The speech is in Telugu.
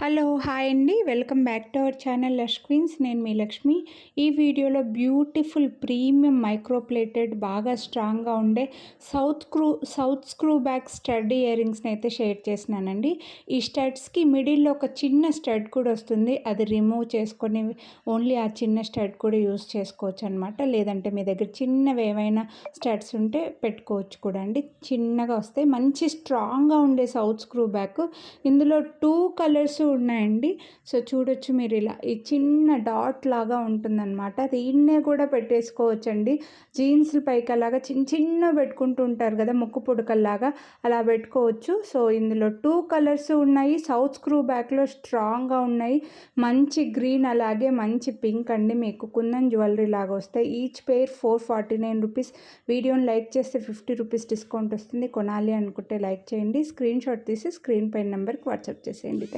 హలో హాయ్ అండి welcome back to our channel Lush Queens. నేను మీ లక్ష్మి. ఈ వీడియోలో బ్యూటిఫుల్ ప్రీమియం మైక్రోప్లేటెడ్ బాగా స్ట్రాంగ్గా ఉండే south screw back stud ear రింగ్స్ని అయితే షేర్ చేసినానండి. ఈ స్టడ్స్కి మిడిల్లో ఒక చిన్న స్టడ్ కూడా వస్తుంది. అది రిమూవ్ చేసుకొని ఓన్లీ ఆ చిన్న స్టడ్ కూడా యూస్ చేసుకోవచ్చు అనమాట. లేదంటే మీ దగ్గర చిన్నవి ఏవైనా స్టడ్స్ ఉంటే పెట్టుకోవచ్చు కూడా అండి. చిన్నగా వస్తాయి, మంచి స్ట్రాంగ్గా ఉండే సౌత్ స్క్రూ బ్యాక్. ఇందులో 2 కలర్స్ ఉన్నాయండి. సో చూడొచ్చు మీరు, ఇలా ఈ చిన్న డాట్ లాగా ఉంటుందన్నమాట. దీన్నే కూడా పెట్టేసుకోవచ్చండి. జీన్స్ పైకి అలాగా చిన్న పెట్టుకుంటూ ఉంటారు కదా, ముక్కు పుడకల్లాగా, అలా పెట్టుకోవచ్చు. సో ఇందులో 2 కలర్స్ ఉన్నాయి. సౌత్ స్క్రూ బ్యాక్లో స్ట్రాంగ్గా ఉన్నాయి. మంచి గ్రీన్, అలాగే మంచి పింక్ అండి. మీకు కుందన్ జ్యువెలరీ లాగా వస్తాయి. ఈచ్ పేర్ 449 రూపీస్. వీడియోని లైక్ చేస్తే 50 రూపీస్ డిస్కౌంట్ వస్తుంది. కొనాలి అనుకుంటే లైక్ చేయండి, స్క్రీన్ షాట్ తీసి స్క్రీన్ పైన నెంబర్కి వాట్సాప్ చేసేయండి.